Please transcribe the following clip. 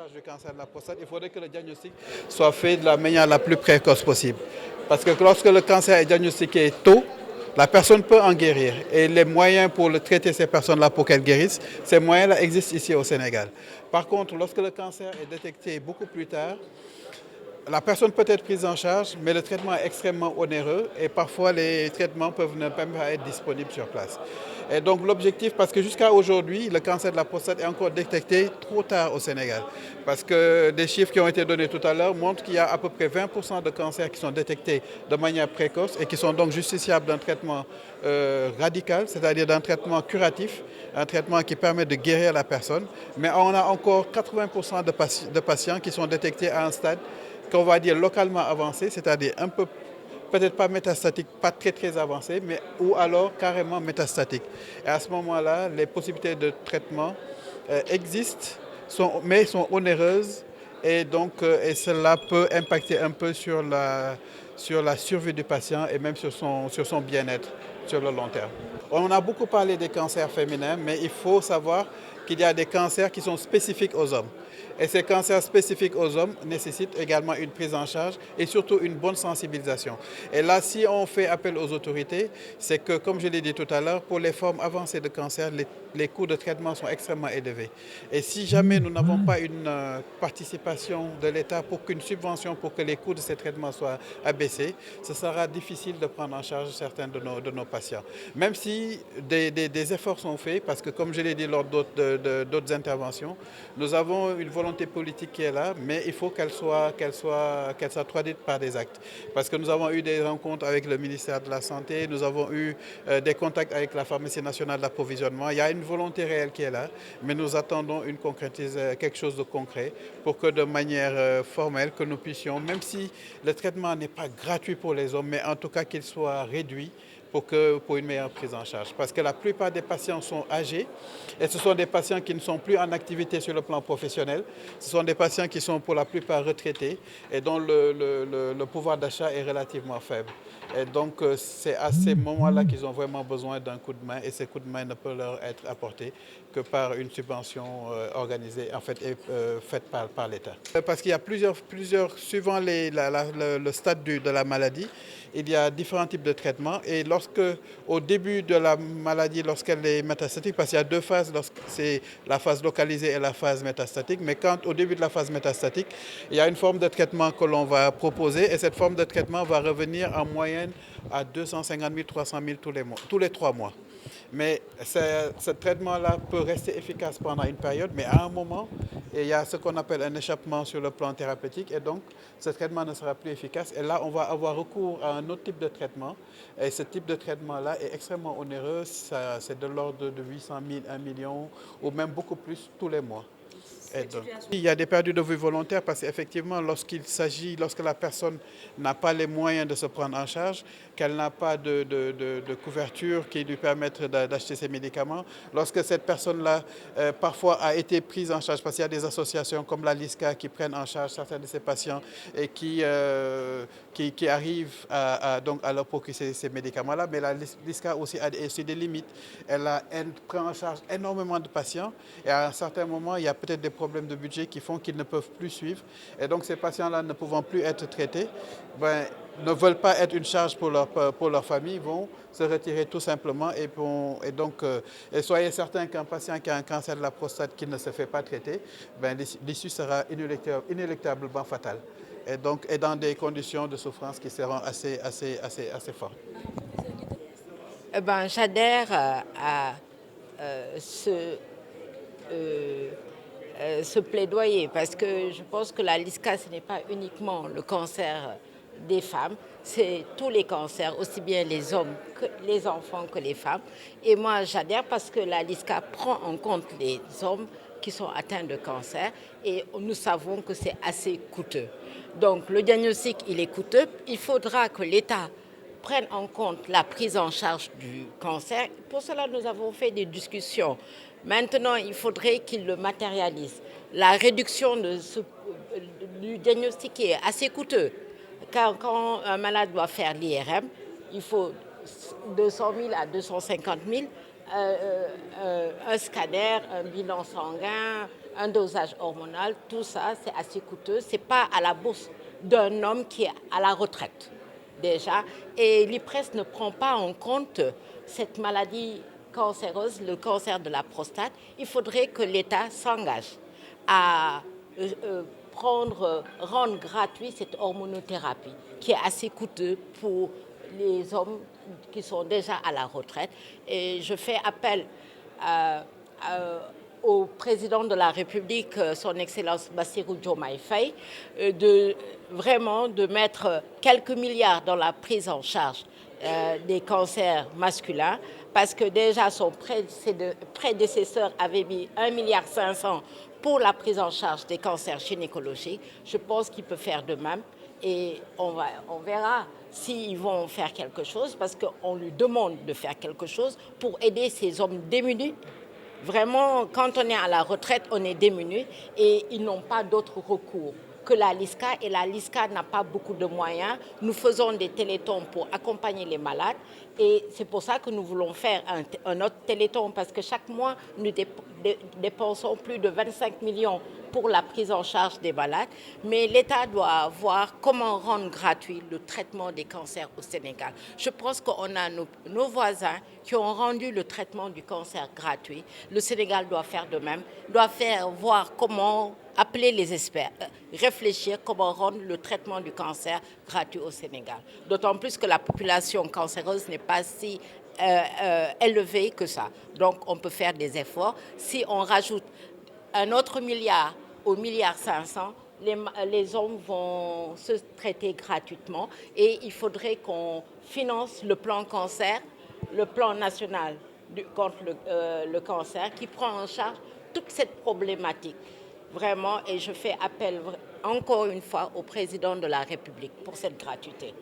charge du cancer de la prostate, il faudrait que le diagnostic soit fait de la manière la plus précoce possible. Parce que lorsque le cancer est diagnostiqué tôt, la personne peut en guérir. Et les moyens pour traiter ces personnes-là pour qu'elles guérissent, ces moyens-là existent ici au Sénégal. Par contre, lorsque le cancer est détecté beaucoup plus tard, la personne peut être prise en charge, mais le traitement est extrêmement onéreux et parfois les traitements peuvent ne même pas être disponibles sur place. Et donc l'objectif, parce que jusqu'à aujourd'hui, le cancer de la prostate est encore détecté trop tard au Sénégal. Parce que des chiffres qui ont été donnés tout à l'heure montrent qu'il y a à peu près 20% de cancers qui sont détectés de manière précoce et qui sont donc justiciables d'un traitement radical, c'est-à-dire d'un traitement curatif, un traitement qui permet de guérir la personne. Mais on a encore 80% de patients qui sont détectés à un stade qu'on va dire localement avancé, c'est-à-dire un peu, peut-être pas métastatique, pas très très avancé, mais ou alors carrément métastatique. Et à ce moment-là, les possibilités de traitement existent, mais sont onéreuses et donc et cela peut impacter un peu sur la survie du patient et même sur son bien-être sur le long terme. On a beaucoup parlé des cancers féminins, mais il faut savoir qu'il y a des cancers qui sont spécifiques aux hommes. Et ces cancers spécifiques aux hommes nécessitent également une prise en charge et surtout une bonne sensibilisation. Et là, si on fait appel aux autorités, c'est que, comme je l'ai dit tout à l'heure, pour les formes avancées de cancer, les coûts de traitement sont extrêmement élevés. Et si jamais nous n'avons pas une participation de l'État pour qu'une subvention pour que les coûts de ces traitements soient abaissés, ce sera difficile de prendre en charge certains de nos patients. Même si des efforts sont faits, parce que comme je l'ai dit lors d'autres interventions, nous avons une volonté politique qui est là, mais il faut qu'elle soit traduite par des actes. Parce que nous avons eu des rencontres avec le ministère de la Santé, nous avons eu des contacts avec la pharmacie nationale d'approvisionnement. Il y a une volonté réelle qui est là, mais nous attendons quelque chose de concret pour que de manière formelle, que nous puissions, même si le traitement n'est pas gratuit pour les hommes, mais en tout cas qu'il soit réduit pour une meilleure prise en charge. Parce que la plupart des patients sont âgés et ce sont des patients qui ne sont plus en activité sur le plan professionnel. Ce sont des patients qui sont pour la plupart retraités et dont le pouvoir d'achat est relativement faible. Et donc c'est à ces moments-là qu'ils ont vraiment besoin d'un coup de main et ces coups de main ne peuvent leur être apportés que par une subvention organisée, en fait, faite par l'État. Parce qu'il y a suivant le stade de la maladie, il y a différents types de traitements et au début de la maladie, lorsqu'elle est métastatique, parce qu'il y a deux phases, c'est la phase localisée et la phase métastatique, mais au début de la phase métastatique, il y a une forme de traitement que l'on va proposer et cette forme de traitement va revenir en moyenne à 250 000, 300 000 tous les 3 mois. Mais ce traitement-là peut rester efficace pendant une période, mais à un moment, il y a ce qu'on appelle un échappement sur le plan thérapeutique et donc ce traitement ne sera plus efficace. Et là, on va avoir recours à un autre type de traitement. Et ce type de traitement-là est extrêmement onéreux. C'est de l'ordre de 800 000, 1 million ou même beaucoup plus tous les mois. Donc, il y a des pertes de vue volontaires parce qu'effectivement, lorsque la personne n'a pas les moyens de se prendre en charge, qu'elle n'a pas de couverture qui lui permette d'acheter ses médicaments, lorsque cette personne-là parfois a été prise en charge, parce qu'il y a des associations comme la LISCA qui prennent en charge certains de ces patients et qui arrivent donc à leur procurer ces médicaments-là, mais la LISCA aussi a aussi des limites. Elle prend en charge énormément de patients et à un certain moment, il y a peut-être des problèmes de budget qui font qu'ils ne peuvent plus suivre. Et donc ces patients-là ne pouvant plus être traités, ne veulent pas être une charge pour leur famille, vont se retirer tout simplement. Et soyez certains qu'un patient qui a un cancer de la prostate qui ne se fait pas traiter, l'issue sera inéluctablement fatale. Et dans des conditions de souffrance qui seront assez fortes. J'adhère à ce plaidoyer parce que je pense que la LISCA, ce n'est pas uniquement le cancer des femmes, c'est tous les cancers, aussi bien les hommes, que les enfants que les femmes. Et moi, j'adhère parce que la LISCA prend en compte les hommes qui sont atteints de cancer et nous savons que c'est assez coûteux. Donc le diagnostic, il est coûteux. Il faudra que l'État prenne en compte la prise en charge du cancer. Pour cela, nous avons fait des discussions. Maintenant, il faudrait qu'il le matérialise. La réduction du diagnostic est assez coûteux. Quand un malade doit faire l'IRM, il faut 200 000 à 250 000, un scanner, un bilan sanguin, un dosage hormonal, tout ça, c'est assez coûteux. Ce n'est pas à la bourse d'un homme qui est à la retraite, déjà. Et l'IPRES ne prend pas en compte cette maladie cancéreuse, le cancer de la prostate. Il faudrait que l'État s'engage à rendre gratuit cette hormonothérapie, qui est assez coûteux pour les hommes qui sont déjà à la retraite. Et je fais appel au président de la République, son Excellence Bassirou Diomaye Faye, de mettre quelques milliards dans la prise en charge des cancers masculins, parce que déjà son prédécesseur avait mis 1,5 milliard pour la prise en charge des cancers gynécologiques. Je pense qu'il peut faire de même et on verra s'ils vont faire quelque chose, parce qu'on lui demande de faire quelque chose pour aider ces hommes démunis. Vraiment, quand on est à la retraite, on est démunis et ils n'ont pas d'autre recours que la LISCA, et la LISCA n'a pas beaucoup de moyens. Nous faisons des téléthons pour accompagner les malades et c'est pour ça que nous voulons faire un autre téléthon, parce que chaque mois, nous dépensons plus de 25 millions pour la prise en charge des malades, mais l'État doit voir comment rendre gratuit le traitement des cancers au Sénégal. Je pense qu'on a nos voisins qui ont rendu le traitement du cancer gratuit. Le Sénégal doit faire de même, doit voir comment appeler les experts, réfléchir comment rendre le traitement du cancer gratuit au Sénégal. D'autant plus que la population cancéreuse n'est pas si élevée que ça. Donc on peut faire des efforts. Si on rajoute un autre milliard au 1,5 milliard, les hommes vont se traiter gratuitement, et il faudrait qu'on finance le plan cancer, le plan national contre le cancer, qui prend en charge toute cette problématique. Vraiment, et je fais appel encore une fois au président de la République pour cette gratuité.